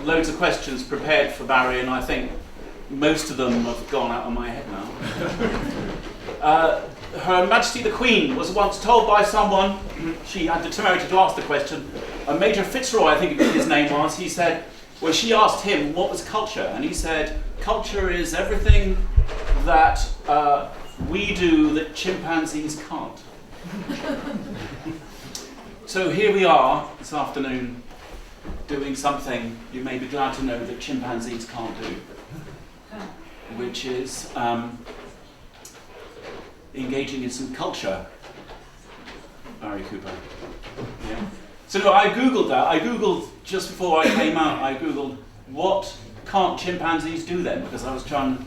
Loads of questions prepared for Barry, and I think most of them have gone out of my head now. Her Majesty the Queen was once told by someone, she had the temerity to ask the question, Major Fitzroy, I think his name was, he said, well, she asked him what was culture, and he said, culture is everything that we do that chimpanzees can't. So here we are this afternoon doing something you may be glad to know that chimpanzees can't do, which is engaging in some culture. Barry Cooper. Yeah. So no, I googled that. I googled just before I came out. I googled what can't chimpanzees do then, because I was trying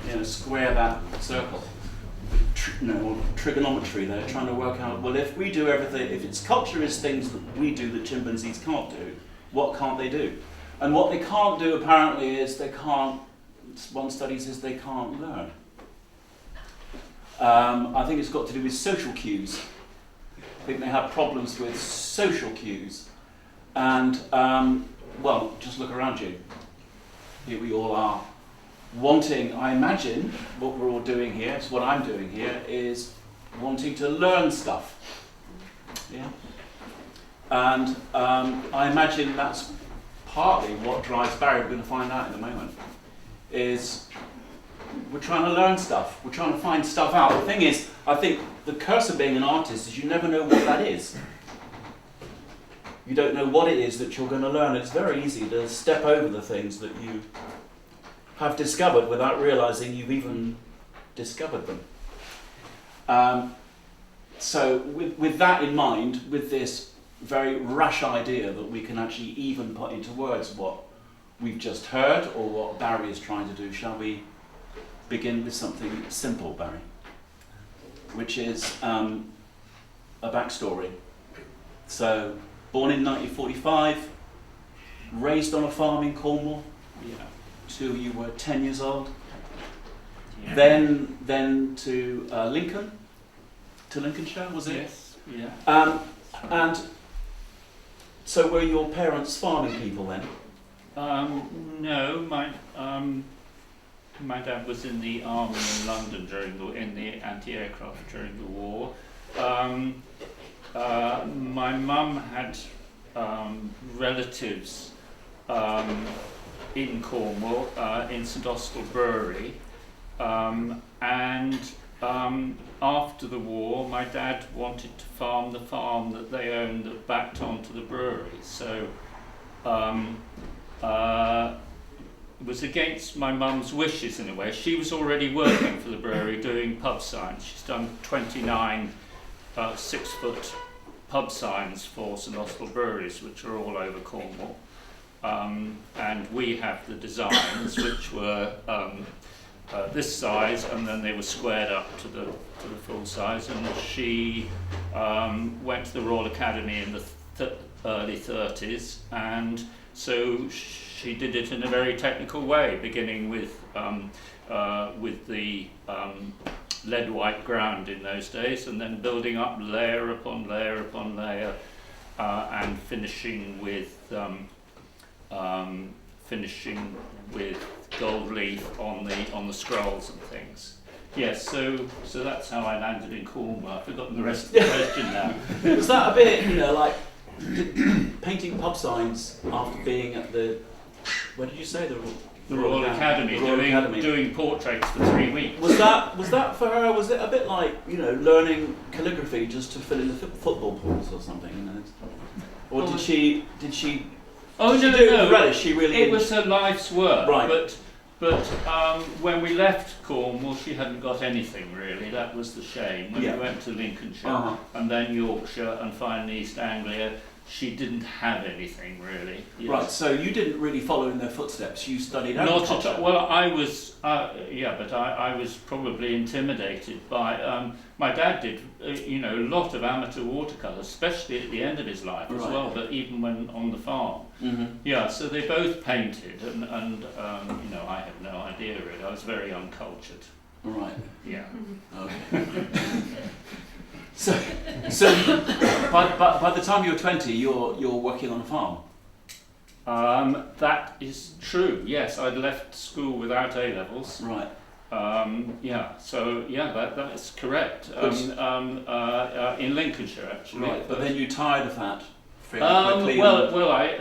to square that circle. Trigonometry. They're trying to work out, well, if we do everything, if its culture is things that we do that chimpanzees can't do, what can't they do? And what they can't do apparently is they can't. One study says they can't learn. I think it's got to do with social cues. I think they have problems with social cues. And, well, just look around you. Here we all are wanting, I imagine, what we're all doing here, it's what I'm doing here, is wanting to learn stuff. Yeah? And I imagine that's partly what drives Barry, we're going to find out in a moment, is we're trying to learn stuff. We're trying to find stuff out. The thing is, I think the curse of being an artist is you never know what that is. You don't know what it is that you're going to learn. It's very easy to step over the things that you have discovered without realizing you've even discovered them. So with that in mind, with this very rash idea that we can actually even put into words what we've just heard or what Barry is trying to do, shall we begin with something simple, Barry, which is a backstory. So, born in 1945, raised on a farm in Cornwall, till you were 10 years old. Yeah. Then to Lincoln, to Lincolnshire, was it? Yes. Yeah. And so were your parents farming people then? No, my dad was in the army in London in the anti-aircraft during the war. My mum had relatives in Cornwall, in St Austell Brewery, and after the war, my dad wanted to farm the farm that they owned that backed onto the brewery. So it was against my mum's wishes in a way. She was already working for the brewery doing pub signs. She's done 29 6-foot pub signs for St Austell breweries, which are all over Cornwall. And we have the designs, which were this size, and then they were squared up to the full size. And she went to the Royal Academy in the early 30s, and so she did it in a very technical way, beginning with the lead white ground in those days, and then building up layer upon layer upon layer, and finishing with gold leaf on the scrolls and things. Yes, so that's how I landed in Cornwall. I've forgotten the rest of the question now. Was that a bit, like painting pub signs after being at the, where did you say, the Royal Academy, doing portraits for 3 weeks. Was that for her? Was it a bit like learning calligraphy just to fill in the football pools or something? Or did she? Oh no, no! Relish? She really. It was her life's work. Right. But when we left Cornwall, she hadn't got anything really. That was the shame. When we went to Lincolnshire and then Yorkshire and finally East Anglia, she didn't have anything really. Yes. Right, so you didn't really follow in their footsteps. You studied agriculture. Not at all. Well, I was, but I was probably intimidated by. My dad did, a lot of amateur watercolours, especially at the end of his life as well. But even when on the farm, yeah. So they both painted, and I had no idea really. I was very uncultured. Right. Yeah. Okay. So by the time you're 20, you're working on a farm. That is true. Yes, I'd left school without A levels. Right. That is correct. In Lincolnshire, actually. Right. But then you tired of that fairly quickly.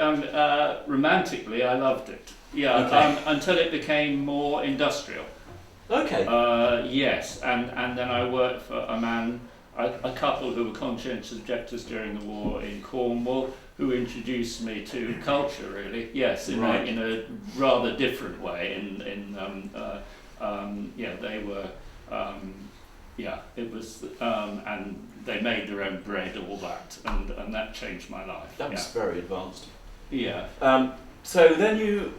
Romantically, I loved it. Yeah. Okay. Until it became more industrial. Okay. Yes, and then I worked for a couple who were conscientious objectors during the war in Cornwall, who introduced me to culture, really. Yes, in a rather different way. They were. It was, and they made their own bread, all that, and that changed my life. That was very advanced. Yeah. So then you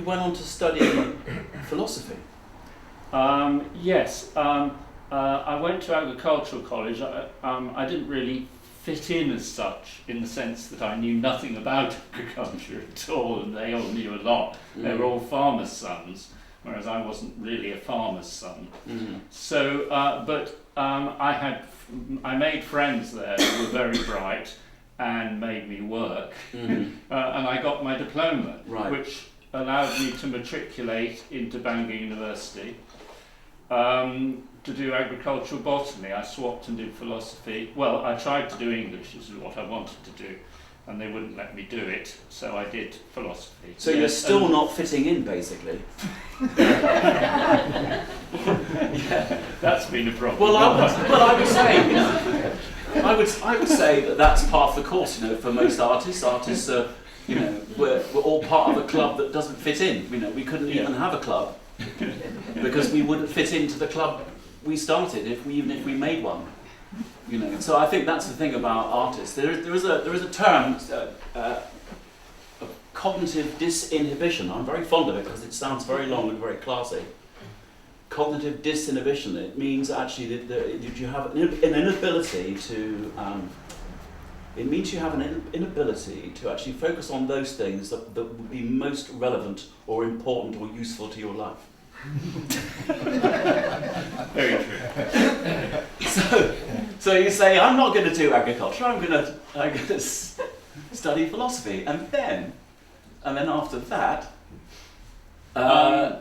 went on to study philosophy. Yes. I went to agricultural college. I didn't really fit in as such, in the sense that I knew nothing about agriculture at all, and they all knew a lot. They were all farmers' sons, whereas I wasn't really a farmer's son. So, I made friends there who were very bright and made me work, and I got my diploma, which allowed me to matriculate into Bangor University. To do agricultural botany. I swapped and did philosophy. Well, I tried to do English, which is what I wanted to do, and they wouldn't let me do it, so I did philosophy. So you're still not fitting in, basically. That's been a problem. Well, I would say, I would say that that's part of the course. For most artists, are, we're all part of a club that doesn't fit in. We couldn't even have a club because we wouldn't fit into the club we started even if we made one. So I think that's the thing about artists. There is a term, cognitive disinhibition. I'm very fond of it because it sounds very long and very classy. Cognitive disinhibition. It means actually that you have an inability to. It means you have an inability to actually focus on those things that would be most relevant or important or useful to your life. Very true. So you say, I'm not going to do agriculture. I'm going to study philosophy, and then after that,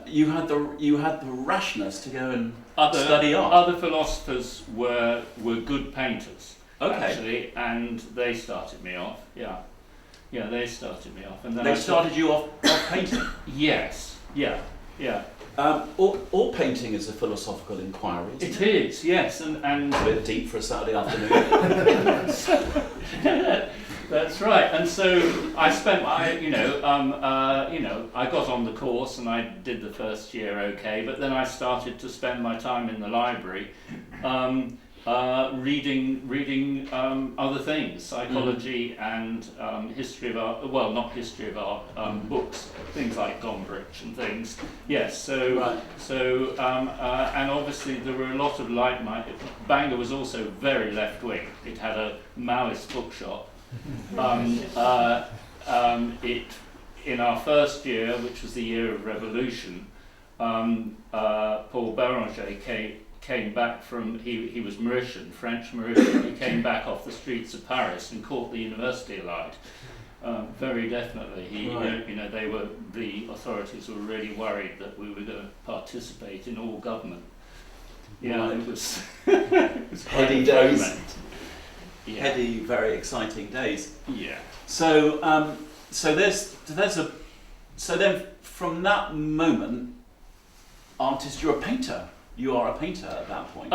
you had the rashness to go and study art. Other philosophers were good painters, actually, and they started me off. Yeah, they started me off, and then they started you off painting. Yes. Yeah. All painting is a philosophical inquiry. It is, yes, and a bit deep for a Saturday afternoon. That's right. And so I spent I got on the course and I did the first year okay, but then I started to spend my time in the library, reading other things, psychology and history of art. Well, not history of art, books, things like Gombrich and things. Yes. And obviously there were a lot of like-minded. Bangor was also very left-wing. It had a Maoist bookshop. In our first year, which was the year of revolution, Paul Borgonjon came back from, he was Mauritian, French Mauritian. He came back off the streets of Paris and caught the university alight. Very definitely. The authorities were really worried that we were going to participate in all government. It was, it was heady days. Heady, very exciting days. Yeah. So then from that moment, artist, you're a painter. You are a painter at that point.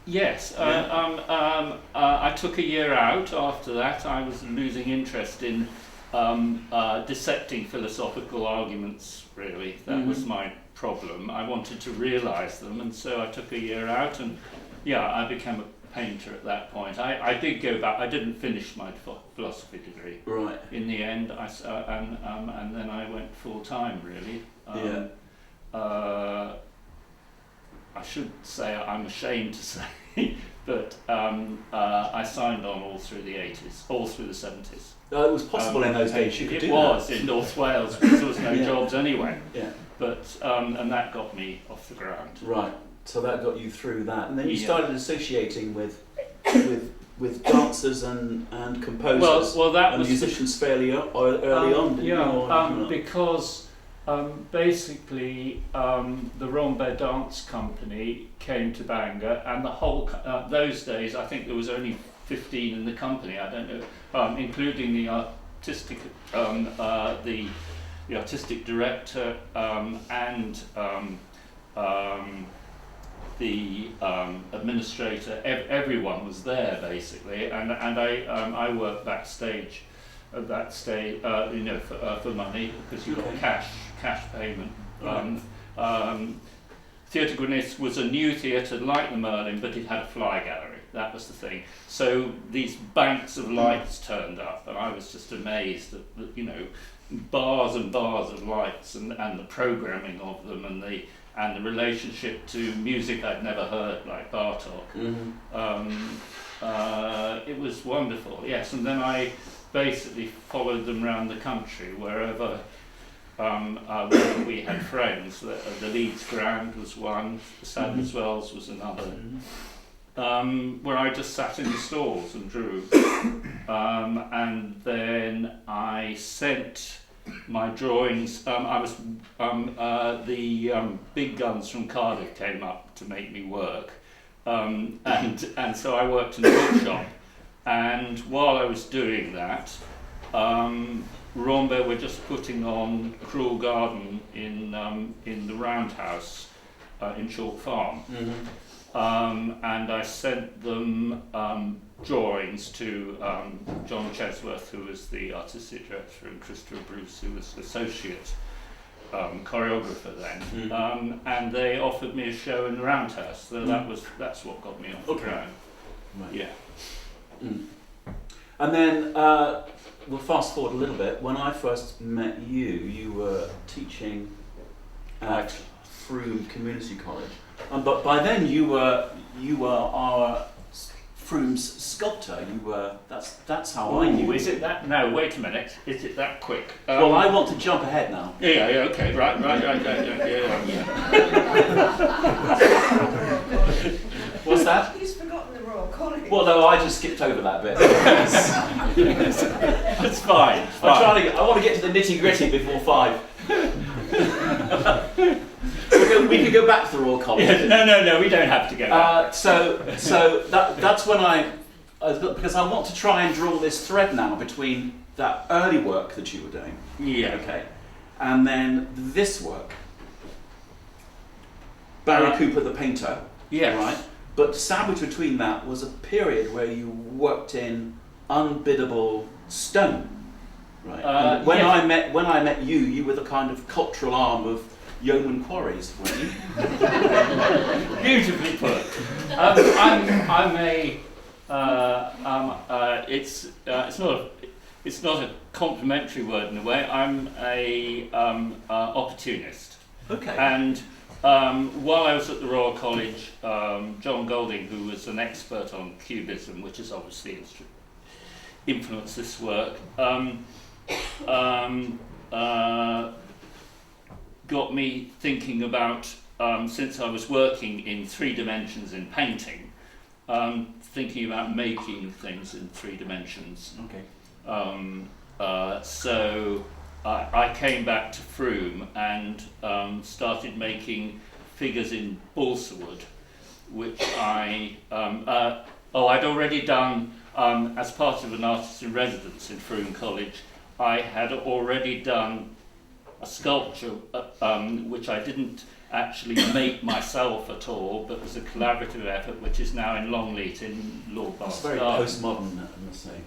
Yes. I took a year out after that. I was losing interest in dissecting philosophical arguments, really. That was my problem. I wanted to realise them, and so I took a year out, and I became a painter at that point. I did go back. I didn't finish my philosophy degree. Right. In the end, and then I went full time, really. I should say, I'm ashamed to say, but I signed on all through the 80s, all through the 70s. It was possible in those days you could do that. It was in North Wales because there was no jobs anyway. Yeah. But and that got me off the ground. Right. So that got you through that, and then you started associating with with dancers and composers that and was musicians fairly early on, didn't you? Or because basically the Frome Dance Company came to Bangor, and the whole those days I think there was only 15 in the company. I don't know, including the artistic the artistic director and the administrator. Everyone was there basically, and I worked backstage at that stage, for money, because you got cash payment. Theatre Gwynedd was a new theatre like the Merlin, but it had a fly gallery. That was the thing. So these banks of lights turned up, and I was just amazed at bars and bars of lights, and the programming of them, and the relationship to music I'd never heard, like Bartok. It was wonderful, yes. And then I basically followed them around the country, wherever we had friends. The Leeds Grand was one, the Sadler's Wells was another, where I just sat in the stalls and drew. And then I sent my drawings. The big guns from Cardiff came up to make me work, and so I worked in a bookshop. And while I was doing that, Frome were just putting on Cruel Garden in the Roundhouse in Chalk Farm, and I sent them drawings to John Chesworth, who was the artistic director, and Christopher Bruce, who was associate choreographer then, and they offered me a show in the Roundhouse. So that's what got me off the ground. Right. Yeah. And then we'll fast forward a little bit. When I first met you, you were teaching at Frome Community College, but by then you were our Frome's sculptor. You were that's how I knew. Is it that? No, wait a minute. Is it that quick? Well, I want to jump ahead now. Yeah. Okay. Right. Yeah. What's that? He's forgotten the Royal College. Well, no, I just skipped over that bit. It's fine. I want to get to the nitty gritty before 5. We could go back to the Royal College. Yeah, no, we don't have to go back. So that's when because I want to try and draw this thread now between that early work that you were doing. Yeah. Okay. And then this work. Barry Cooper, the painter. Yes. Right. But sandwiched between that was a period where you worked in unbiddable stone. Right. And when I met you, you were the kind of cultural arm of Yeoman Quarries, weren't you? Beautifully put. It's not a complimentary word in a way. I'm a opportunist. Okay. And while I was at the Royal College, John Golding, who was an expert on Cubism, which has obviously influenced this work, got me thinking about, since I was working in 3 dimensions in painting, thinking about making things in 3 dimensions. Okay. So I came back to Frome and started making figures in balsa wood, which I'd already done as part of an artist in residence in Frome College. I had already done a sculpture which I didn't actually make myself at all, but was a collaborative effort, which is now in Longleat in Lord Bath's It's very postmodern, I must say.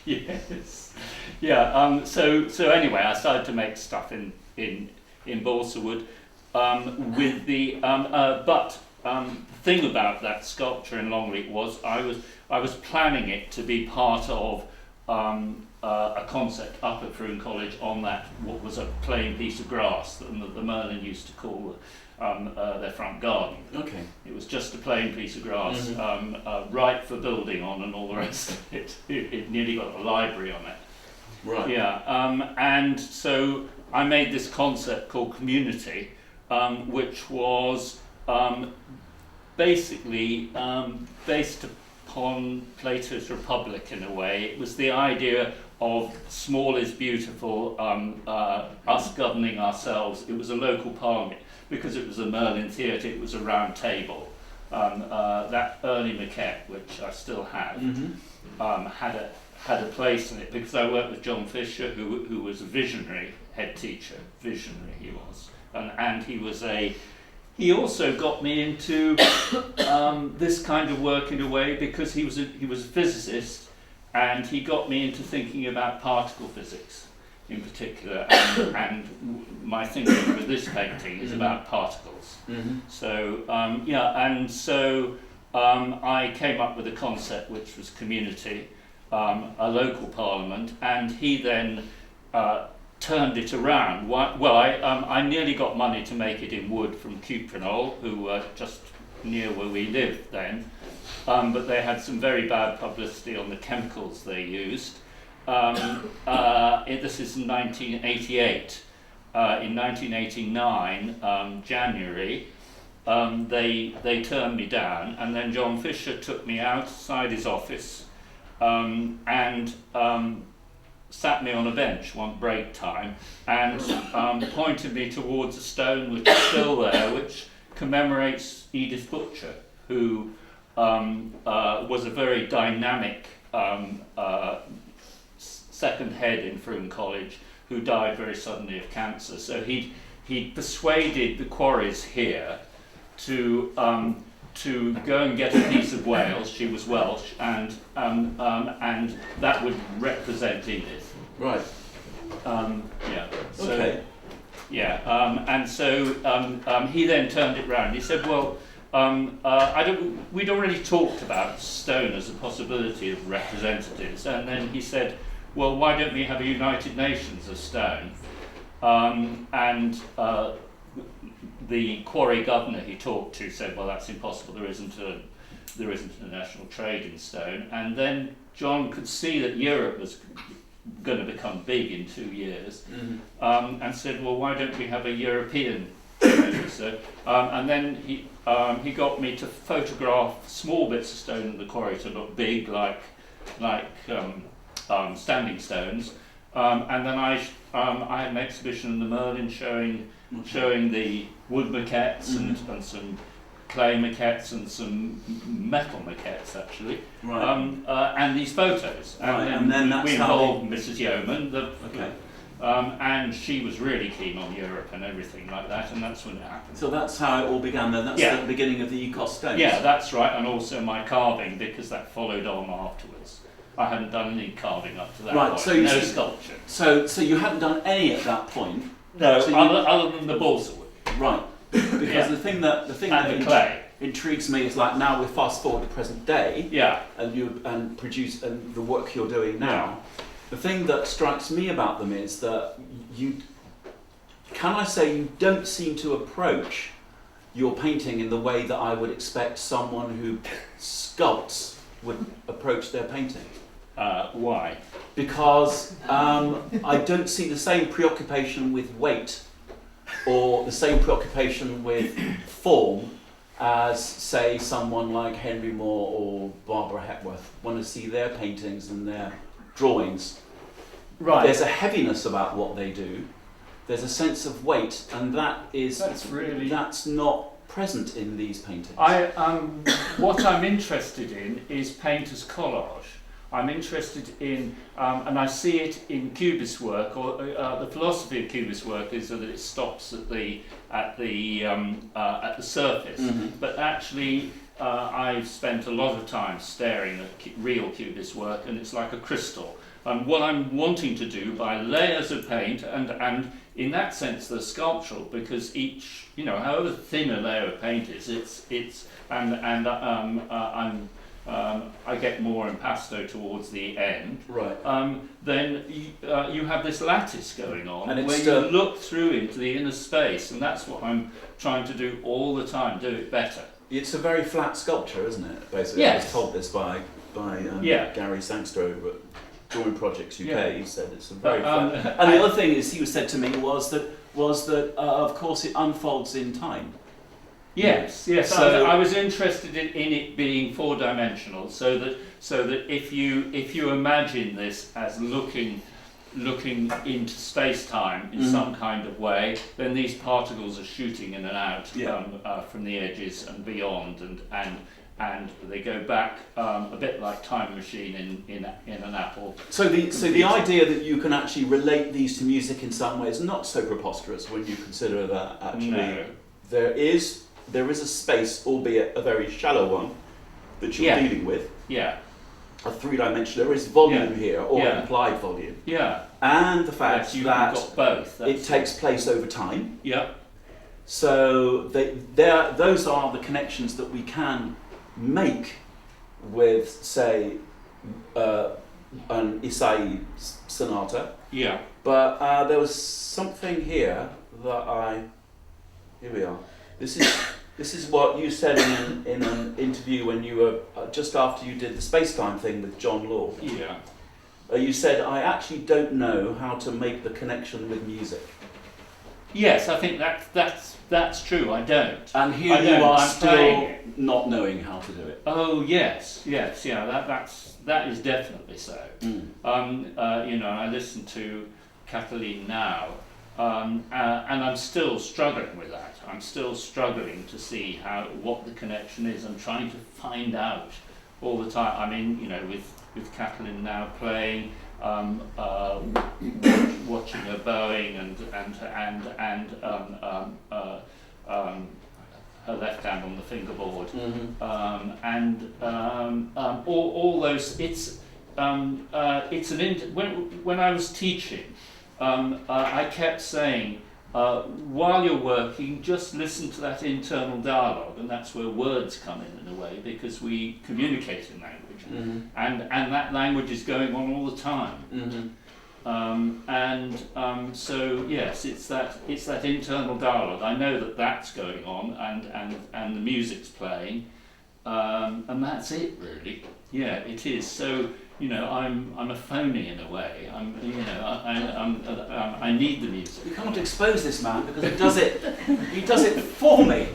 Yes. Yeah. So anyway, I started to make stuff in balsa wood with the but the thing about that sculpture in Longleat was I was planning it to be part of a concept up at Frome College on that what was a plain piece of grass that the Merlin used to call their front garden. Okay. It was just a plain piece of grass, right for building on and all the rest of it. It nearly got a library on it. Right. Yeah, and so I made this concept called Community, which was basically based upon Plato's Republic in a way. It was the idea of small is beautiful, us governing ourselves. It was a local parliament. Because it was a Merlin theatre, it was a round table. That early maquette, which I still have, had a place in it because I worked with John Fisher, who was a visionary head teacher. Visionary he was, and he also got me into this kind of work in a way because he was a physicist, and he got me into thinking about particle physics in particular, and my thinking with this painting is about particles. So I came up with a concept which was community, a local parliament, and he then turned it around. I nearly got money to make it in wood from Cuprinol, who were just near where we lived then, but they had some very bad publicity on the chemicals they used. This is in 1988. In 1989, January, they turned me down, and then John Fisher took me outside his office and sat me on a bench one break time and pointed me towards a stone which is still there, which commemorates Edith Butcher, who was a very dynamic second head in Frome College, who died very suddenly of cancer. So he persuaded the quarries here to go and get a piece of Wales. She was Welsh, and that would represent Edith. Right. Yeah. So, Okay. Yeah. And so he then turned it round. He said, "Well, we'd already talked about stone as a possibility of representatives," and then he said, "Well, why don't we have a United Nations of stone?" The quarry governor he talked to said, "Well, that's impossible. There isn't a national trade in stone." And then John could see that Europe was going to become big in 2 years, and said, "Well, why don't we have a European treasure?" So, and then he got me to photograph small bits of stone in the quarry to look big, like standing stones, and then I had an exhibition in the Merlin showing the wood maquettes and some clay maquettes and some metal maquettes actually, and these photos. And then that's we involved Mrs. Yeoman, and she was really keen on Europe and everything like that, and that's when it happened. So that's how it all began then. That's the beginning of the Ecos stones. Yeah, that's right, and also my carving, because that followed on afterwards. I hadn't done any carving up to that point. So no sculpture. So you hadn't done any at that point. No, so other than the balsa wood. Right. Because the thing that clay intrigues me is, like, now we're fast forward to present day. Yeah. And produce and the work you're doing now. The thing that strikes me about them is that you don't seem to approach your painting in the way that I would expect someone who sculpts would approach their painting. Why? Because I don't see the same preoccupation with weight or the same preoccupation with form as, say, someone like Henry Moore or Barbara Hepworth. Want to see their paintings and their drawings. Right. There's a heaviness about what they do. There's a sense of weight, and that's not present in these paintings. What I'm interested in is painter's collage. I'm interested in, and I see it in Cubist work, or the philosophy of Cubist work is that it stops at the surface. But actually, I've spent a lot of time staring at real Cubist work, and it's like a crystal. And what I'm wanting to do by layers of paint, and in that sense, they're sculptural, because each, however thin a layer of paint is, I get more impasto towards the end. Right. Then you have this lattice going on, and where you look through into the inner space, and that's what I'm trying to do all the time. Do it better. It's a very flat sculpture, isn't it? Basically, yes. I was told this by Gary Sangster over at Drawing Projects UK. Yeah. He said it's a very flat. And the other thing he said to me was that of course it unfolds in time. Yes, yes. So I was interested in it being four-dimensional, so that if you imagine this as looking into space-time in some kind of way, then these particles are shooting in and out from the edges and beyond, and they go back a bit like time machine in an Apple. So the idea that you can actually relate these to music in some way is not so preposterous when you consider that actually there is a space, albeit a very shallow one, that you're dealing with. Yeah. A three-dimensional. There is volume here, or implied volume. Yeah. And the fact you've that got both. It takes place over time. Yeah. So those are the connections that we can make with, say, an Ysaye sonata. Yeah. But there was something here that here we are. This is what you said in an interview when you were just after you did the space-time thing with John Law. Yeah. You said, I actually don't know how to make the connection with music. Yes, I think that's true. I don't. And here you are still not knowing how to do it. Oh yes, yeah. That is definitely so. I listen to Katalin now, and I'm still struggling with that. I'm still struggling to see what the connection is. I'm trying to find out all the time. I mean, with Katalin now playing, watching her bowing and her left hand on the fingerboard, all those. When I was teaching, I kept saying, while you're working, just listen to that internal dialogue, and that's where words come in a way, because we communicate in language, and that language is going on all the time. So yes, it's that internal dialogue. I know that's going on, and the music's playing, and that's it really. Yeah, it is. So I'm a phony in a way. I need the music. You can't expose this man because he does it. He does it for me.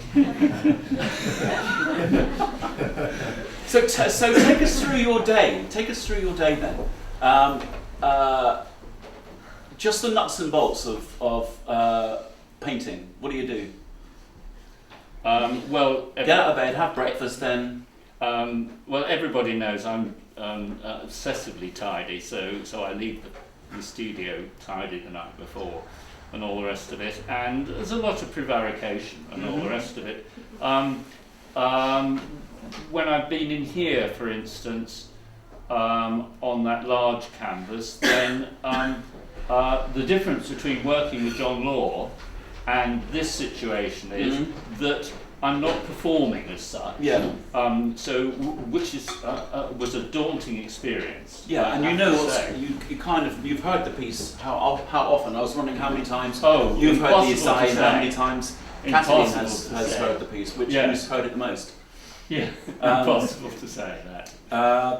So take us through your day. Take us through your day then. Just the nuts and bolts of painting. What do you do? Get out of bed, have breakfast, then. Well, everybody knows I'm obsessively tidy, so I leave the studio tidy the night before, and all the rest of it. And there's a lot of prevarication and all the rest of it. When I've been in here, for instance, on that large canvas, then the difference between working with John Law and this situation is that I'm not performing as such. Yeah. Which was a daunting experience. Yeah, and you've heard the piece. How often? I was wondering how many times you've heard the Ysaye and how many times Katalin has heard the piece. Who's heard it the most? Yeah, impossible to say that.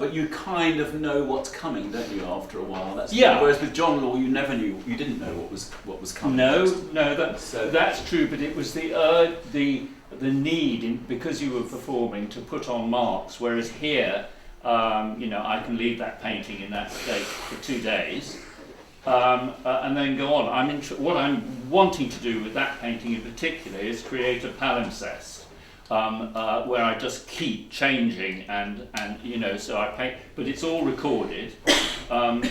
But you kind of know what's coming, don't you? After a while, Whereas with John Law, you never knew. You didn't know what was coming. No, that's true. But it was the need, because you were performing, to put on marks. Whereas here, I can leave that painting in that state for 2 days, and then go on. What I'm wanting to do with that painting in particular is create a palimpsest. Where I just keep changing and so I paint, but it's all recorded, and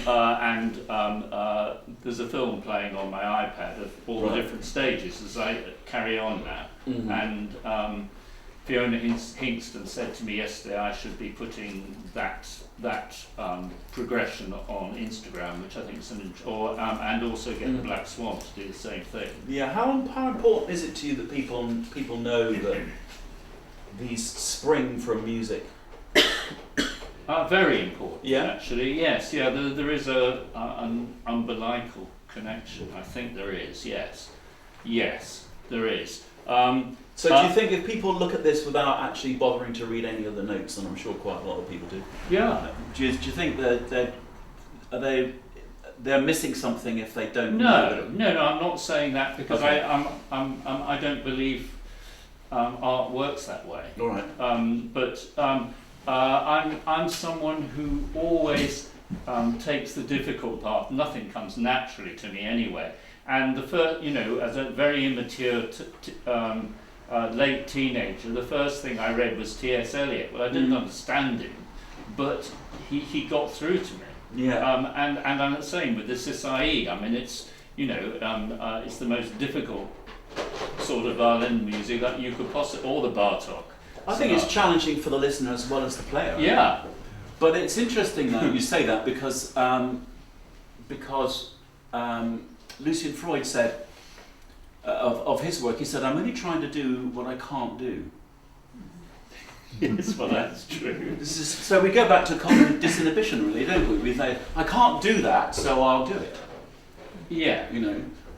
there's a film playing on my iPad of all the different stages as I carry on now. And Fiona Hinkston said to me yesterday I should be putting that progression on Instagram, which I think is and also get the Black Swan to do the same thing. Yeah, how important is it to you that people know that these spring from music? Very important, actually. Yes, there is an umbilical connection. I think there is. Yes, there is. So do you think if people look at this without actually bothering to read any of the notes, and I'm sure quite a lot of people do, do you think that they're missing something if they don't know? No, I'm not saying that, because I don't believe art works that way. All right. But I'm someone who always takes the difficult path. Nothing comes naturally to me anyway. And the first, as a very immature late teenager, the first thing I read was T.S. Eliot. Well, I didn't understand him, but he got through to me. Yeah. And I'm the same with the Ysaye. I mean, it's it's the most difficult sort of violin music that you could possibly, or the Bartok. I think it's challenging for the listener as well as the player. Yeah. But it's interesting though you say that because Lucian Freud said of his work, he said, "I'm only trying to do what I can't do." Yes, well, that's true. So we go back to cognitive disinhibition, really, don't we? We say, "I can't do that, so I'll do it." Yeah.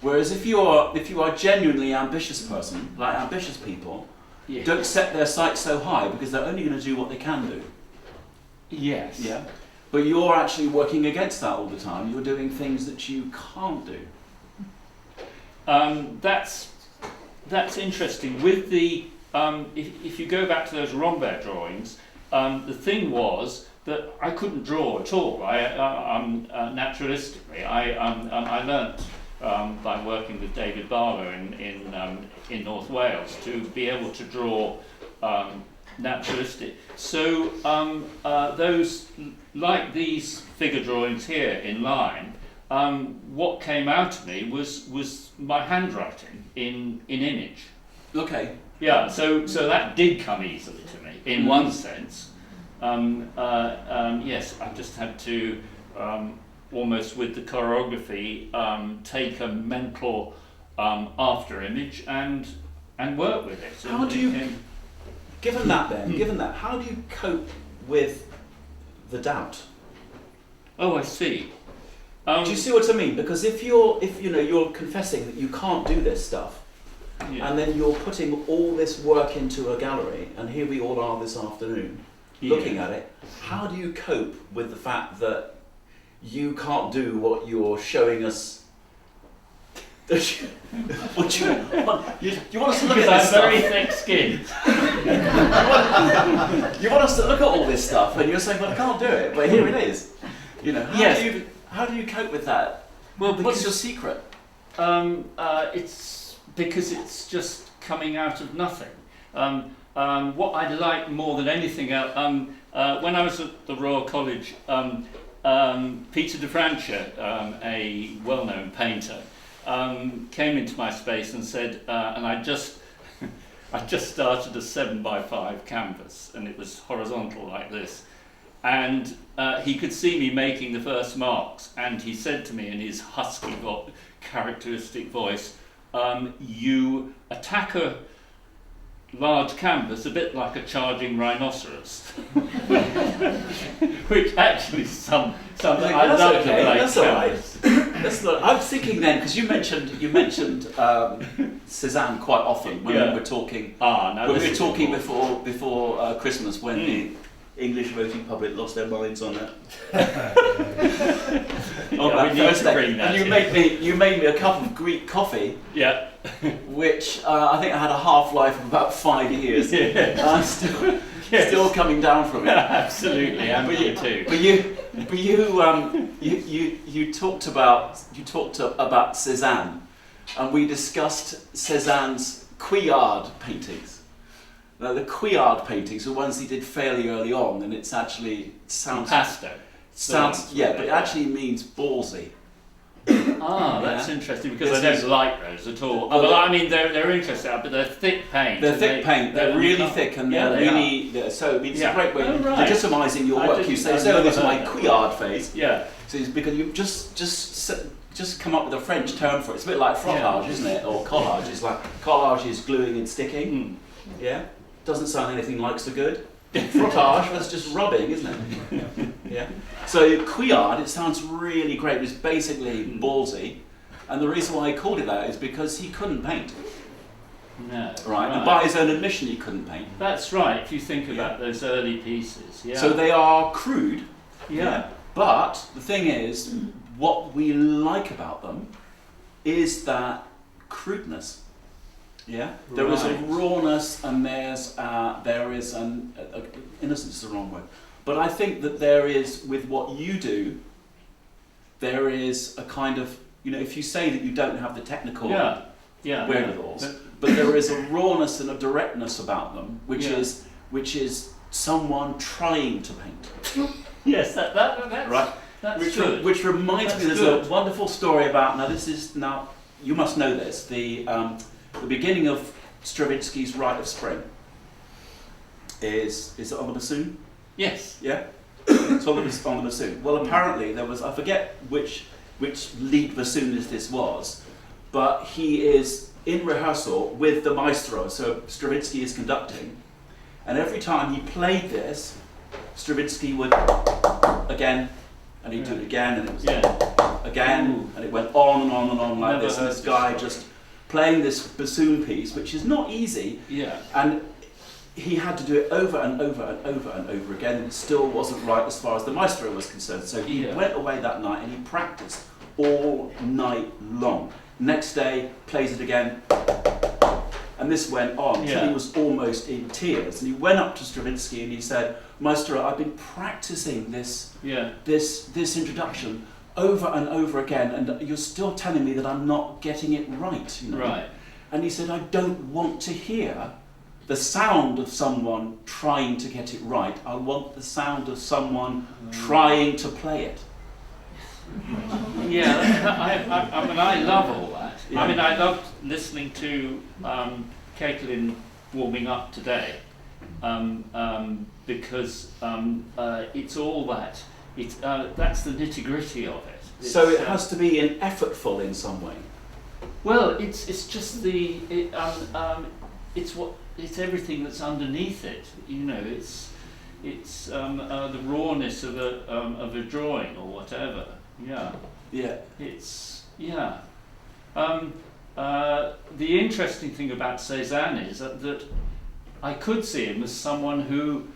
Whereas if you are a genuinely ambitious person, like ambitious people, Yeah. don't set their sights so high because they're only going to do what they can do. Yes. Yeah. But you're actually working against that all the time. You're doing things that you can't do. That's interesting. With the if you go back to those Rambert drawings, the thing was that I couldn't draw at all. Naturalistically, I learnt by working with David Barlow in North Wales to be able to draw naturalistic. So those, like these figure drawings here in line, what came out of me was my handwriting in image. Okay. Yeah, so that did come easily to me in one sense. Yes, I just had to almost with the choreography take a mental after image and work with it. How do you, given that, how do you cope with the doubt? Oh, I see. Do you see what I mean? Because if you're confessing that you can't do this stuff, Yeah. and then you're putting all this work into a gallery, and here we all are this afternoon, looking at it, how do you cope with the fact that you can't do what you're showing us? What you want us to look at this stuff? very thick-skinned. You want us to look at all this stuff, and you're saying, "Well, I can't do it," but here it is. Yes. How do you cope with that? Well, What's your secret? It's because it's just coming out of nothing. What I like more than anything else, when I was at the Royal College, Peter de Francia, a well-known painter, came into my space and said, and I just started a 7x5 canvas, and it was horizontal like this, and he could see me making the first marks, and he said to me in his husky, characteristic voice, "You attack a large canvas a bit like a charging rhinoceros," which actually something I love to play. That's all right. I was thinking then, because you mentioned Cézanne quite often when we were talking. When we were talking before Christmas when the English voting public lost their minds on it. And you made me a cup of Greek coffee. Yeah. Which I think I had a half-life of about 5 years. Yeah. I'm still coming down from it. Absolutely, I'm here too. But you talked about Cézanne, and we discussed Cézanne's Couillard paintings. Now, the Couillard paintings are ones he did fairly early on, and it sounds Impasto. but it actually means ballsy. That's interesting because I don't like those at all. Well, I mean, they're interesting, but they're thick paint. They're really thick, and they're really. So it means a great way of legitimising your work. You say, "So this is my Couillard face." Yeah. So it's because you just come up with a French term for it. It's a bit like frottage, isn't it? Or collage. It's like collage is gluing and sticking. Yeah. Doesn't sound anything like so good. Frottage, that's just rubbing, isn't it? Yeah. So Couillard, it sounds really great. It's basically ballsy, and the reason why I called it that is because he couldn't paint. No. Right. And by his own admission, he couldn't paint. That's right. If you think about those early pieces. Yeah. So they are crude. Yeah. But the thing is, what we like about them is that crudeness. Yeah, there is a Right. rawness, and there is an innocence is the wrong word, but I think that there is, with what you do, there is a kind of, if you say that you don't have the technical wherewithals, but there is a rawness and a directness about them, which is someone trying to paint. Yes, that's right. That's good. Which reminds me, there's a wonderful story about. Now you must know this. The beginning of Stravinsky's Rite of Spring is it on the bassoon? Yes. Yeah. It's on the bassoon. Well, apparently there was, I forget which lead bassoonist this was, but he is in rehearsal with the maestro. So Stravinsky is conducting, and every time he played this, Stravinsky would again, and he'd do it again, and it was again, and it went on and on and on like this. And this guy just playing this bassoon piece, which is not easy. Yeah. And he had to do it over and over and over and over again, and it still wasn't right as far as the maestro was concerned. So he went away that night and he practiced all night long. Next day, plays it again, and this went on until he was almost in tears. And he went up to Stravinsky and he said, "Maestro, I've been practicing this introduction over and over again, and you're still telling me that I'm not getting it right." Right. And he said, "I don't want to hear the sound of someone trying to get it right. I want the sound of someone trying to play it." I mean, I love all that. Yeah. I mean, I loved listening to Katalin warming up today, because it's all that. That's the nitty gritty of it. So it has to be effortful in some way. Well, it's just it's everything that's underneath it. It's the rawness of a drawing or whatever. Yeah. Yeah. The interesting thing about Cézanne is that I could see him as someone who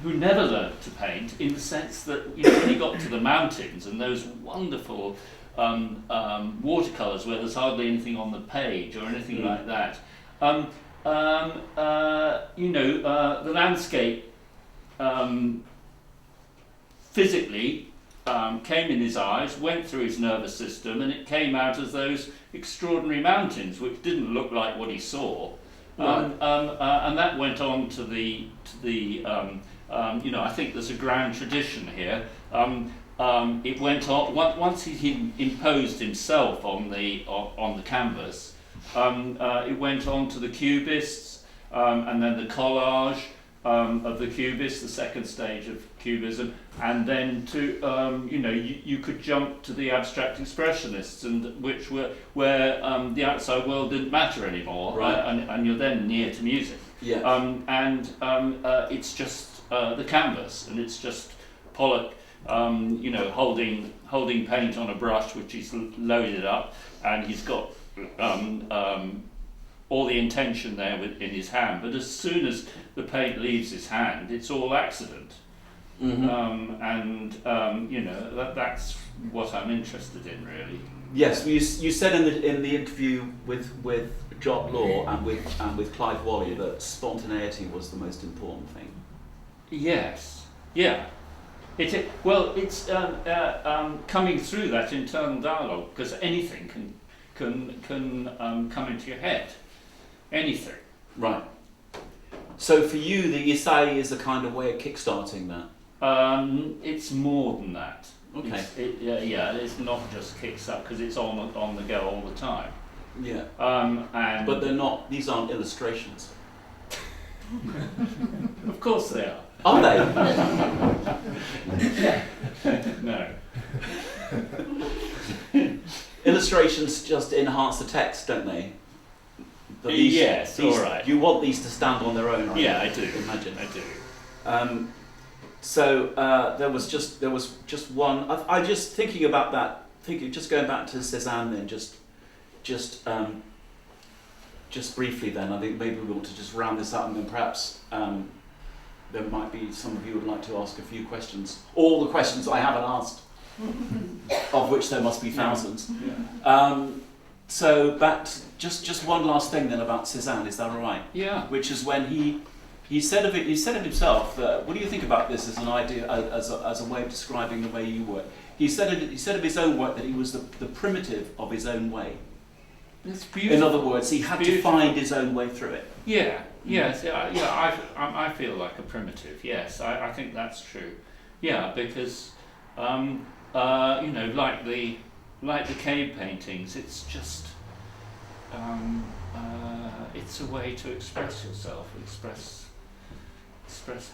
never learnt to paint, in the sense that when he got to the mountains and those wonderful watercolours where there's hardly anything on the page or anything like that, the landscape physically came in his eyes, went through his nervous system, and it came out as those extraordinary mountains, which didn't look like what he saw. And that went on to the I think there's a grand tradition here. It went on once he imposed himself on the canvas. It went on to the Cubists, and then the collage of the Cubists, the second stage of Cubism, and then to you could jump to the abstract expressionists, and which were where the outside world didn't matter anymore, right. And you're then near to music. Yeah. It's just the canvas, and it's just Pollock, holding paint on a brush which he's loaded up, and he's got all the intention there in his hand. But as soon as the paint leaves his hand, it's all accident. That's what I'm interested in, really. Yes, you said in the interview with Jock Law and with Clive Wally that spontaneity was the most important thing. Yes. Yeah. It's coming through that internal dialogue, because anything can come into your head. Anything. Right. So for you, the Ysaye is a kind of way of kickstarting that. It's more than that. Okay. It's not just kicks up, because it's on the go all the time. Yeah. But they're not. These aren't illustrations. Of course they are. Are they? No. Illustrations just enhance the text, don't they? Yes. All right. You want these to stand on their own, right? Yeah, I do. Imagine. I do. There was just one. I just thinking about that. Just going back to Cézanne then, just briefly then. I think maybe we want to just round this up, and then perhaps there might be some of you would like to ask a few questions. All the questions I haven't asked, of which there must be thousands. Yeah. So that just one last thing then about Cézanne, is that all right? Yeah. Which is when he said of himself that, what do you think about this as an idea, as a way of describing the way you work? He said of his own work that he was the primitive of his own way. It's beautiful. In other words, he had to find his own way through it. Yeah. Yes. Yeah. I feel like a primitive. Yes. I think that's true. Yeah, because like the cave paintings, it's just it's a way to express yourself, express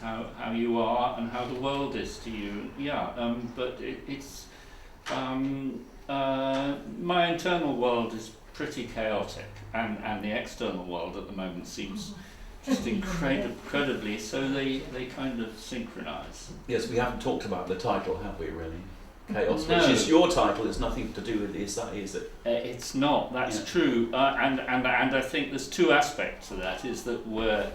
how you are and how the world is to you. Yeah, but it's my internal world is pretty chaotic, and the external world at the moment seems just incredibly. So they kind of synchronize. Yes, we haven't talked about the title, have we? Really, Chaos, No. which is your title. It's nothing to do with Ysaye, is it? It's not. That's true. And I think there's two aspects to that. Is that we're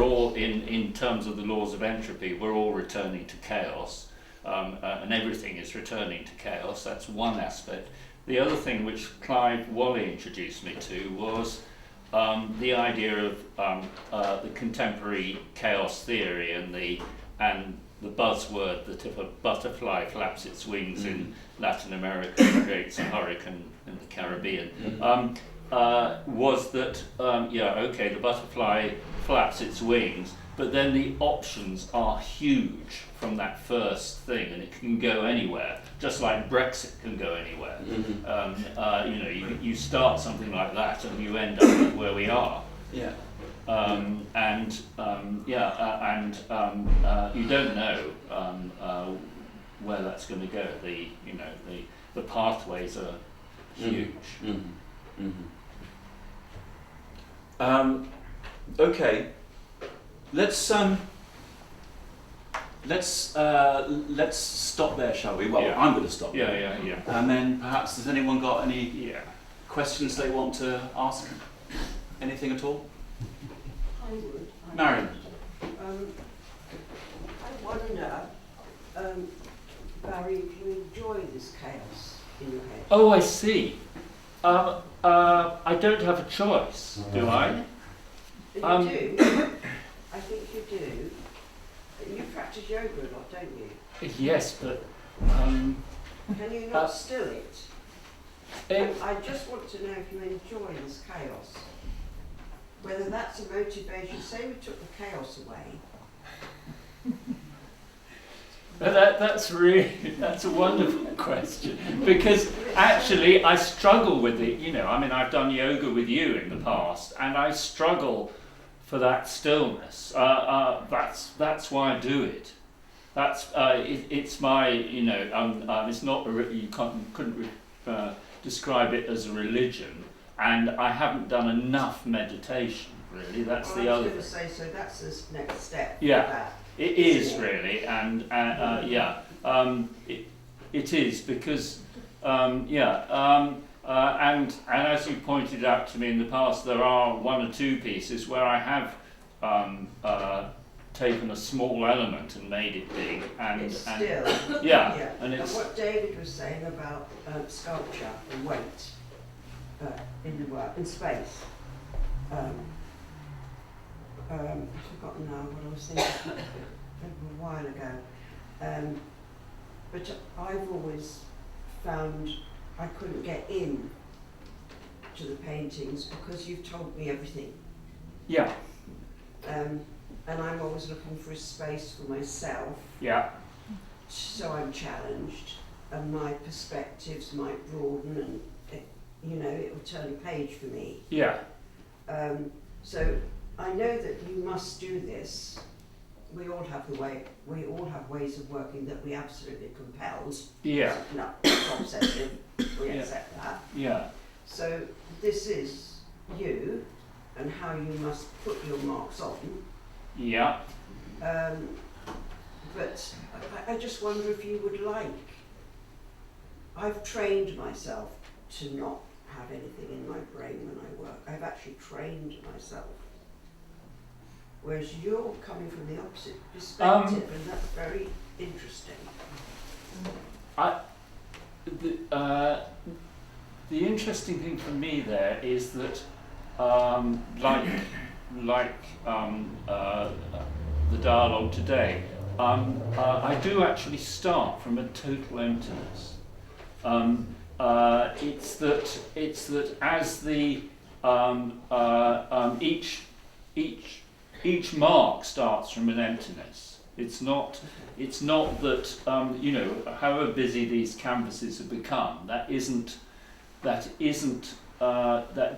all in terms of the laws of entropy. We're all returning to chaos, and everything is returning to chaos. That's one aspect. The other thing which Clive Wally introduced me to was the idea of the contemporary chaos theory and the buzzword that if a butterfly flaps its wings in Latin America, it creates a hurricane in the Caribbean. Was that the butterfly flaps its wings, but then the options are huge from that first thing, and it can go anywhere, just like Brexit can go anywhere. You start something like that, and you end up where we are. Yeah. You don't know where that's going to go. The pathways are huge. Okay, let's stop there, shall we? Well, I'm going to stop there. Yeah. And then perhaps, has anyone got any questions they want to ask? Anything at all? I would. Marion. I wonder, Barry, if you enjoy this chaos in your head. Oh, I see. I don't have a choice, do I? You do. I think you do. You practice yoga a lot, don't you? Yes, but Can you not still it? I just want to know if you enjoy this chaos. Whether that's a motivation. Say we took the chaos away. that's a wonderful question, because actually I struggle with it. I've done yoga with you in the past, and I struggle for that stillness. That's why I do it. It's my it's not you couldn't describe it as a religion, and I haven't done enough meditation. Really, that's the other. I was going to say, so that's the next step. Yeah, it is really, and it is because and as you pointed out to me in the past, there are one or two pieces where I have taken a small element and made it big, and and what David was saying about sculpture and weight in the work in space. I've forgotten now what I was thinking a while ago, but I've always found I couldn't get in to the paintings because you've told me everything. Yeah. And I'm always looking for a space for myself. Yeah. So I'm challenged, and my perspectives might broaden, and it will turn a page for me. Yeah. So I know that you must do this. We all have ways of working that we absolutely compelled. Yeah. No, it's obsessive. We accept that. Yeah. So this is you, and how you must put your marks on. Yeah. But I just wonder if you would like. I've trained myself to not have anything in my brain when I work. I've actually trained myself. Whereas you're coming from the opposite perspective, and that's very interesting. the interesting thing for me there is that, the dialogue today, I do actually start from a total emptiness. It's that as the each mark starts from an emptiness. It's not that however busy these canvases have become, that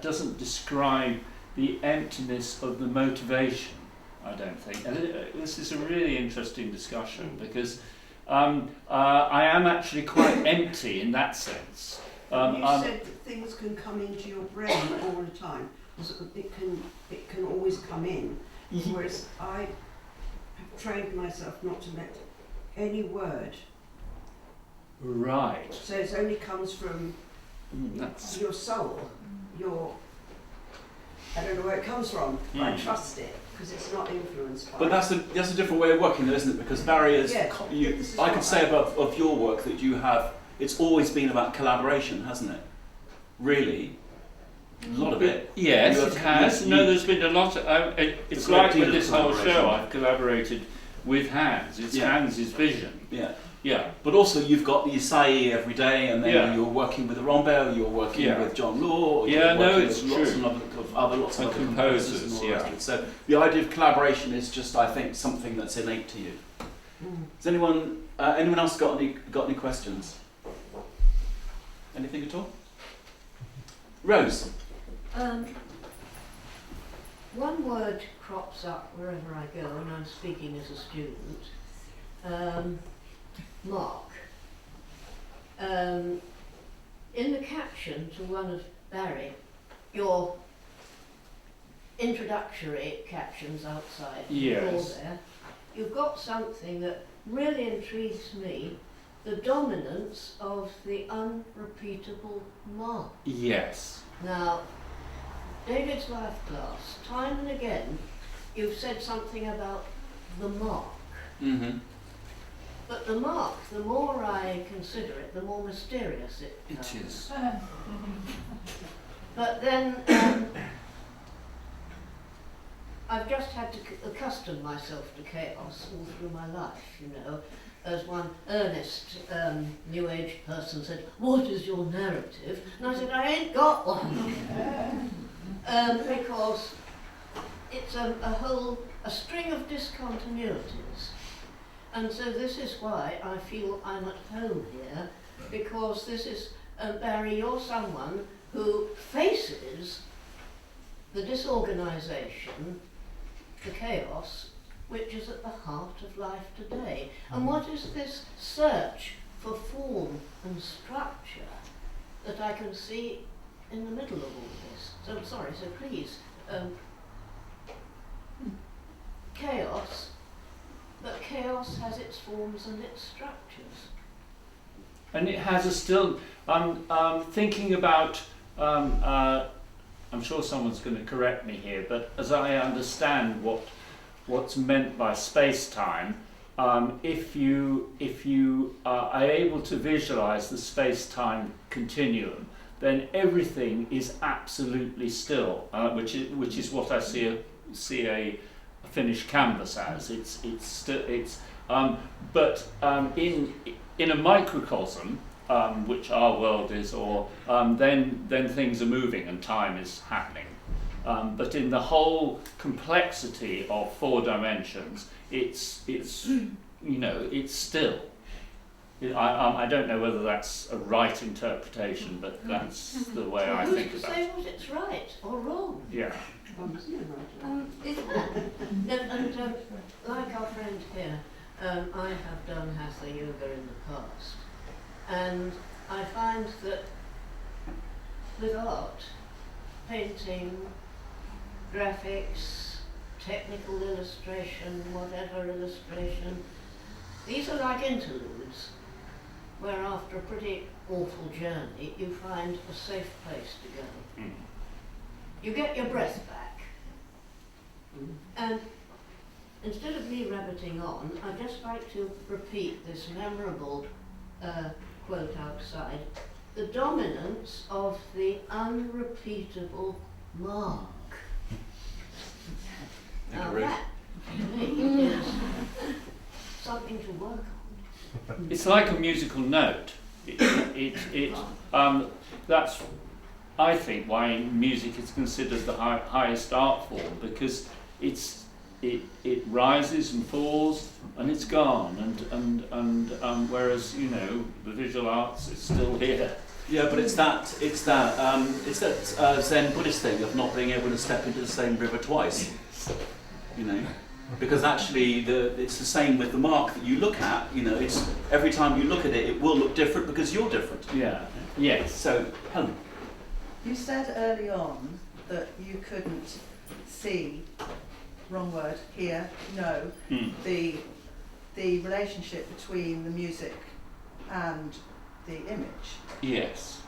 doesn't describe the emptiness of the motivation, I don't think. And this is a really interesting discussion because I am actually quite empty in that sense. You said that things can come into your brain all the time. So it can always come in. Whereas I have trained myself not to let any word. Right. So it only comes from your soul, I don't know where it comes from, but I trust it because it's not influenced by. But that's a different way of working, though, isn't it? Because barriers. Yeah, I could say of your work that you have. It's always been about collaboration, hasn't it? Really, a lot of it. Yes, it has. No, there's been a lot. It's like with this whole show, I've collaborated with Hans. It's Hans's vision. Yeah. Yeah. But also you've got the Ysaye every day, and then you're working with the Rombel, you're working with John Law, you're working with lots of other composers. And all the rest of it. So the idea of collaboration is just, I think, something that's innate to you. Has anyone else got any questions? Anything at all? Rose. One word crops up wherever I go, and I'm speaking as a student. Mark. In the caption to one of Barry, your introductory captions outside the door there, you've got something that really intrigues me, the dominance of the unrepeatable mark. Yes. Now, David's life class, time and again, you've said something about the mark. Mm-hmm. But the mark, the more I consider it, the more mysterious it becomes. It is. But then I've just had to accustom myself to chaos all through my life, As one earnest New Age person said, "What is your narrative?" And I said, "I ain't got one." Because it's a string of discontinuities. And so this is why I feel I'm at home here, because this is, Barry, you're someone who faces the disorganisation, the chaos, which is at the heart of life today. And what is this search for form and structure that I can see in the middle of all this? So I'm sorry, so please, chaos, but chaos has its forms and its structures. And it has a still, thinking about, I'm sure someone's going to correct me here, but as I understand what's meant by space-time, if you are able to visualize the space-time continuum, then everything is absolutely still, which is what I see a finished canvas as. But in a microcosm, which our world is, or then things are moving and time is happening. But in the whole complexity of 4 dimensions, it's still. I don't know whether that's a right interpretation, but that's the way I think about it. Who's to say what it's right or wrong? Yeah. And like our friend here, I have done Hatha Yoga in the past, and I find that with art, painting, graphics, technical illustration, whatever illustration, these are like interludes, where after a pretty awful journey, you find a safe place to go. Mm. You get your breath back. And instead of me rabbiting on, I'd just like to repeat this memorable quote outside. the dominance of the unrepeatable mark. Thank Now you, Ruth. that, to me, is something to work on. It's like a musical note. That's, I think, why music is considered the highest art form, because it rises and falls and it's gone, and whereas, you know, the visual arts is still here. Yeah, but it's that Zen Buddhist thing of not being able to step into the same river twice. You know, because actually it's the same with the mark that you look at. You know, it's every time you look at it, it will look different because you're different. Yeah. Yes. So, Helen. You said early on that you couldn't see, wrong word, hear, know, the relationship between the music and the image. Yes.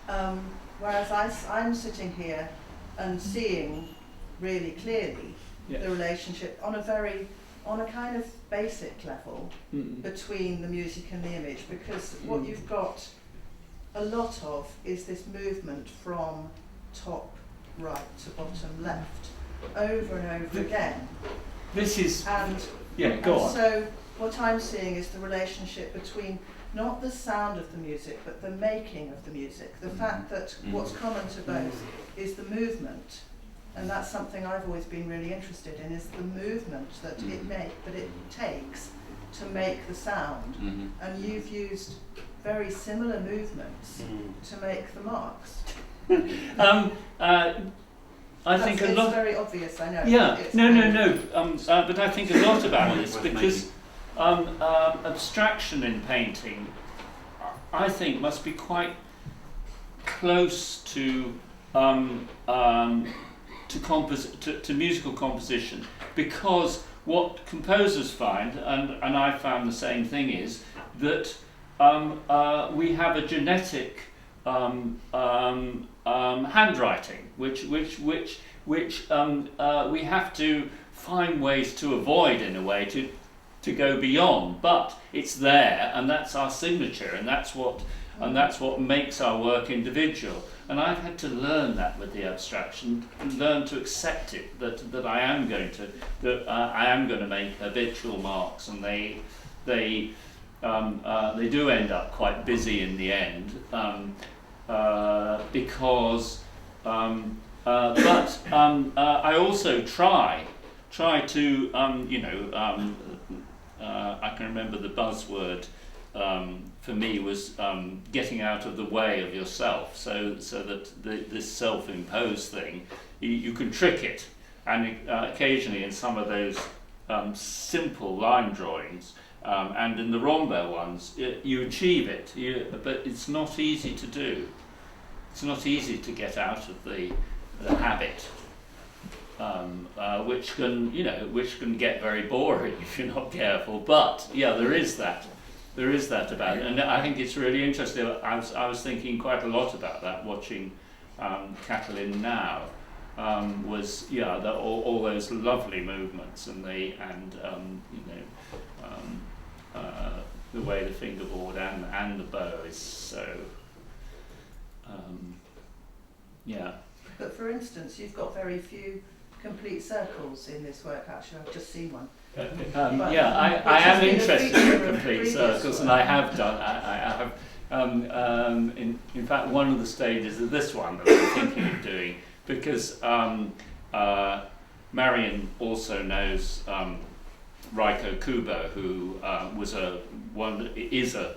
Whereas I'm sitting here and seeing really clearly the relationship on a kind of basic level between the music and the image, because what you've got a lot of is this movement from top right to bottom left over and over again. This is And go on. so what I'm seeing is the relationship between not the sound of the music, but the making of the music. The fact that what's common to both is the movement, and that's something I've always been really interested in, is the movement that it takes to make the sound. And you've used very similar movements to make the marks. I think a lot. It's very obvious, I know. Yeah, It's no. But I think a lot about this because abstraction in painting, I think, must be quite close to musical composition, because what composers find, and I found the same thing, is that we have a genetic handwriting, which we have to find ways to avoid, in a way, to go beyond. But it's there, and that's our signature, and that's what makes our work individual. And I've had to learn that with the abstraction, learn to accept it, that I am going to make habitual marks, and they do end up quite busy in the end, because. But I also try to I can remember the buzzword for me was getting out of the way of yourself, so that this self-imposed thing, you can trick it, and occasionally in some of those simple line drawings and in the Rambert ones you achieve it, but it's not easy to do. It's not easy to get out of the habit, which can get very boring if you're not careful. But yeah, there is that about it, and I think it's really interesting. I was thinking quite a lot about that watching Katalin now. All those lovely movements, and the way the fingerboard and the bow is so. But for instance, you've got very few complete circles in this work. Actually, I've just seen one. I am interested in complete circles, and I have done. I have. In fact, one of the stages of this one that I'm thinking of doing, because Marion also knows Raiko Kubo, who is a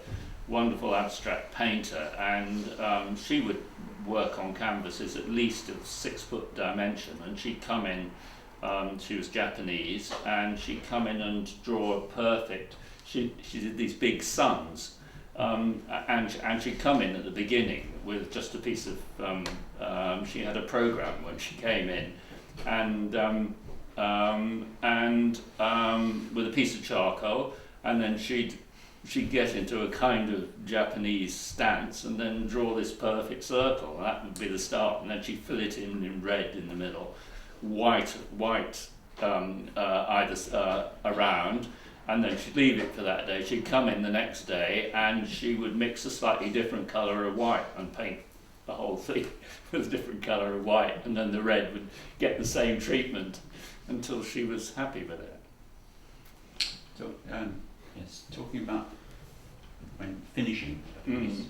wonderful abstract painter, and she would work on canvases at least of 6 foot dimension, and she'd come in, she was Japanese, and she'd come in and draw a perfect, she did these big suns, and she'd come in at the beginning with just a piece of, she had a program when she came in, and with a piece of charcoal, and then she'd get into a kind of Japanese stance and then draw this perfect circle. That would be the start, and then she'd fill it in red in the middle, white either around, and then she'd leave it for that day. She'd come in the next day and she would mix a slightly different colour of white and paint the whole thing with a different colour of white, and then the red would get the same treatment until she was happy with it. So, yes, talking about when finishing a piece,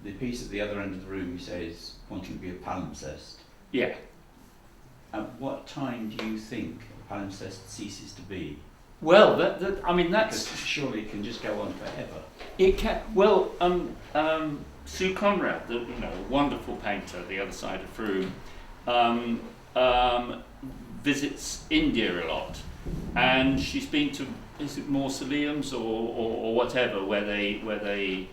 the piece at the other end of the room, you say, is wanting to be a palimpsest. Yeah. At what time do you think a palimpsest ceases to be? Well, I mean, that's... Because surely it can just go on forever. It can. Well, Sue Conrad, the wonderful painter, the other side of Frome, visits India a lot, and she's been to, is it mausoleums or whatever, where they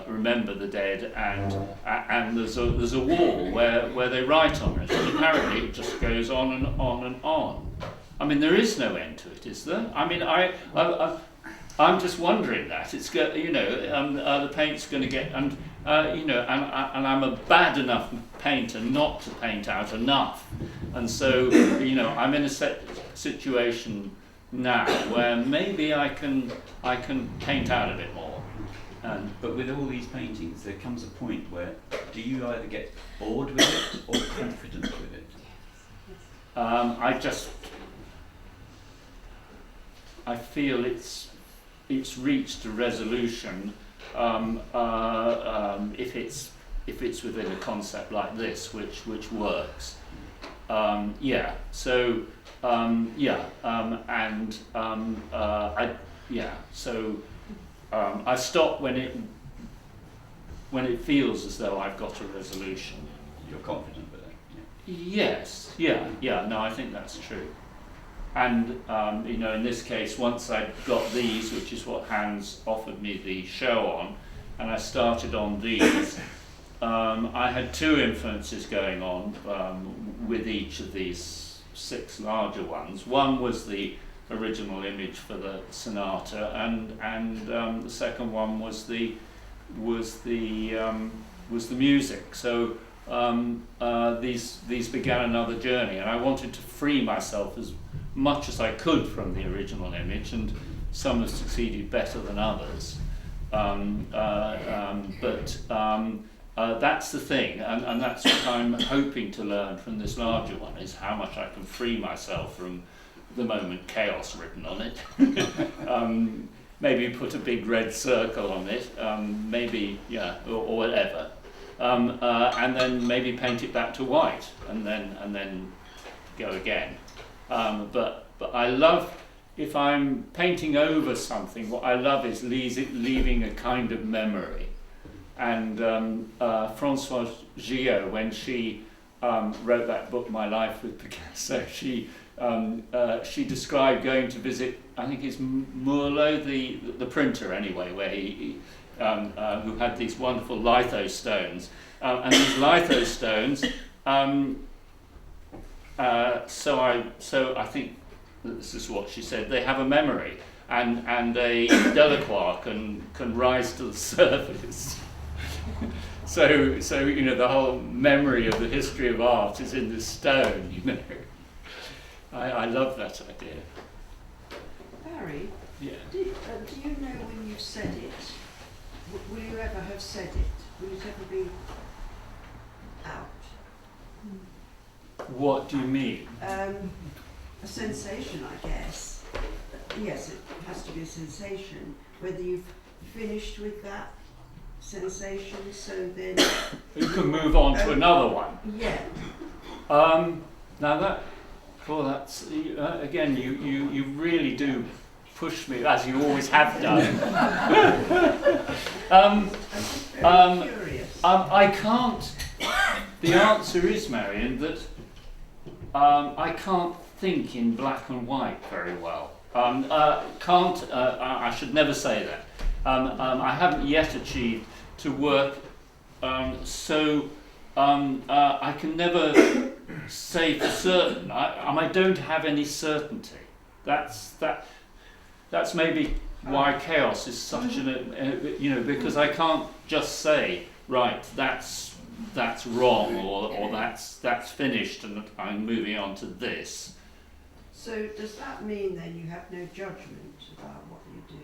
remember the dead, and there's a wall where they write on it, and apparently it just goes on and on and on. I mean, there is no end to it, is there? I mean, I'm just wondering that it's the paint's going to get, and I'm a bad enough painter not to paint out enough, and so I'm in a situation now where maybe I can paint out a bit more. But with all these paintings, there comes a point where do you either get bored with it or confident with it? I feel it's reached a resolution if it's within a concept like this, which works. I stop when it feels as though I've got a resolution. You're confident with it? Yes, no, I think that's true. And in this case, once I'd got these, which is what Hans offered me the show on, and I started on these, I had two influences going on with each of these 6 larger ones. One was the original image for the sonata, and the second one was the music. So these began another journey, and I wanted to free myself as much as I could from the original image, and some have succeeded better than others. That's the thing, and that's what I'm hoping to learn from this larger one, is how much I can free myself from the moment Chaos written on it. Maybe put a big red circle on it, or whatever, and then maybe paint it back to white, and then go again. But I love, if I'm painting over something, what I love is leaving a kind of memory. And Françoise Gillot, when she wrote that book, My Life with Picasso, she described going to visit, I think it's Moorlo, the printer anyway, where he who had these wonderful litho stones, and these litho stones. So I think this is what she said. They have a memory, and a Delacroix can rise to the surface. So the whole memory of the history of art is in this stone. I love that idea. Barry, Yeah. do you know when you've said it? Will you ever have said it? Will it ever be out? What do you mean? A sensation, I guess. Yes, it has to be a sensation. Whether you've finished with that sensation, so then You can move on to another one. yeah. Now that's again. You really do push me, as you always have done. I'm just very curious. I can't. The answer is, Marion, that I can't think in black and white very well. I should never say that. I haven't yet achieved to work so I can never say for certain. I don't have any certainty. That's maybe why Chaos is such because I can't just say, right, that's wrong, or that's finished and I'm moving on to this. So does that mean then you have no judgment about what you do,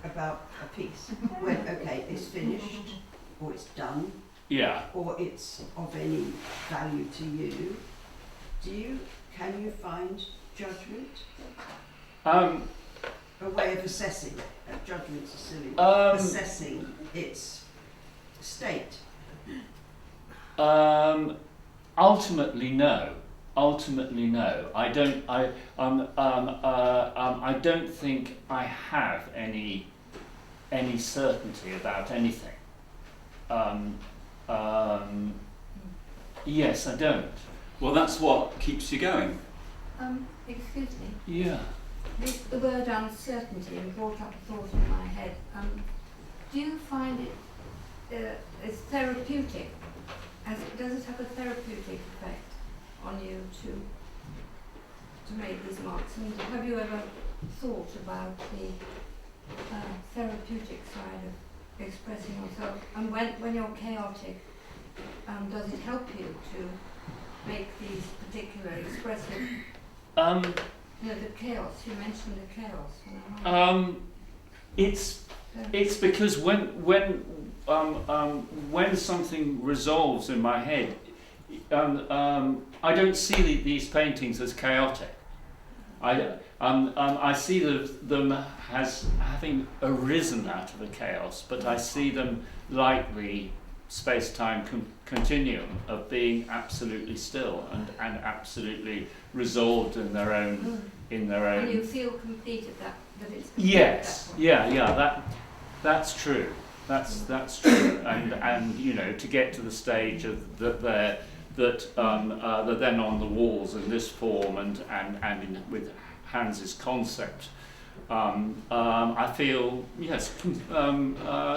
about a piece? When, okay, it's finished, or it's done, Yeah. or it's of any value to you. Can you find judgment? A way of assessing it. Judgment's a silly. Assessing its state. Ultimately, no. Ultimately, no. I don't. I don't think I have any certainty about anything. Yes, I don't. Well, that's what keeps you going. Excuse me. Yeah. The word uncertainty brought up a thought in my head. Do you find it as therapeutic? Does it have a therapeutic effect on you to make these marks? And have you ever thought about the therapeutic side of expressing yourself? And when you're chaotic, does it help you to make these particular expressive? The chaos. You mentioned the chaos. It's because when something resolves in my head, I don't see these paintings as chaotic. I see them as having arisen out of a chaos, but I see them like the space-time continuum of being absolutely still and absolutely resolved in their own. And you feel complete at that it's complete. Yes, yeah. That's true. That's true. And to get to the stage of that they're then on the walls in this form and with Hans's concept, I feel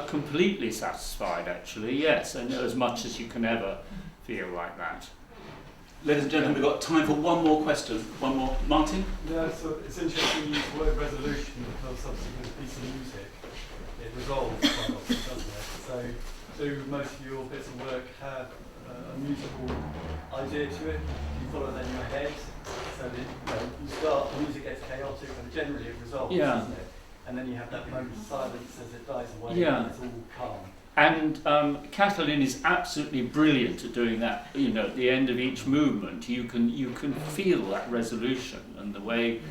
completely satisfied actually. Yes, and as much as you can ever feel like that. Ladies and gentlemen, we've got time for one more question. One more. Martin? Yeah, so it's interesting you use the word resolution for a subsequent piece of music. It resolves quite often, doesn't it? So do most of your bits of work have a musical idea to it? Do you follow that in your head? So that, you start, the music gets chaotic, but generally it resolves, doesn't it? And then you have that moment of silence as it dies away, and it's all calm. And Katalin is absolutely brilliant at doing that. At the end of each movement, you can feel that resolution, and the way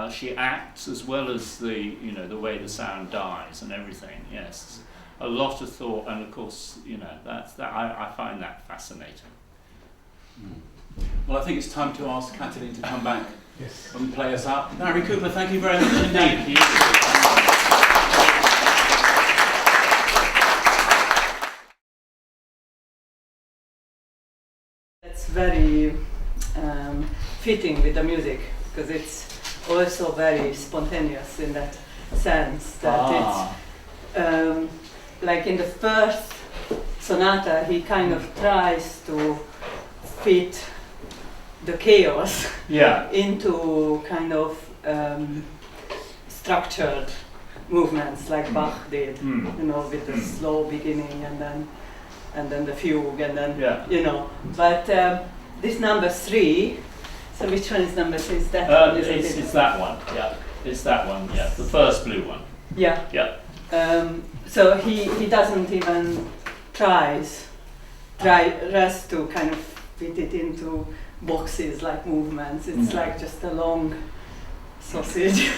she acts, as well as the way the sound dies and everything. Yes, a lot of thought, and of course, I find that fascinating. Well, I think it's time to ask Katalin to come back Yes. and play us out. Barry Cooper, thank you very much indeed. It's very fitting with the music because it's also very spontaneous in that sense that it's like in the first sonata he kind of tries to fit the chaos into kind of structured movements like Bach did, with the slow beginning and then the fugue and then But this number 3. So which one is number 3? Is that one? It's that one. Yeah, it's that one. Yeah, the first blue one. Yeah. Yeah. So he doesn't even try to kind of fit it into boxes like movements. It's like just a long sausage.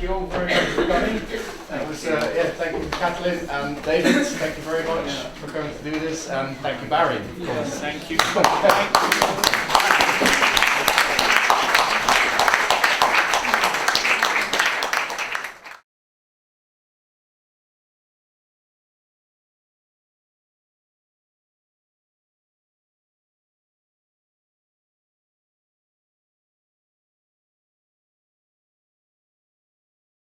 thank you all very much for coming. That was, thank you, Katalin and David. Thank you very much for coming to do this, and thank you, Barry. Of course. Thank you. Thank you.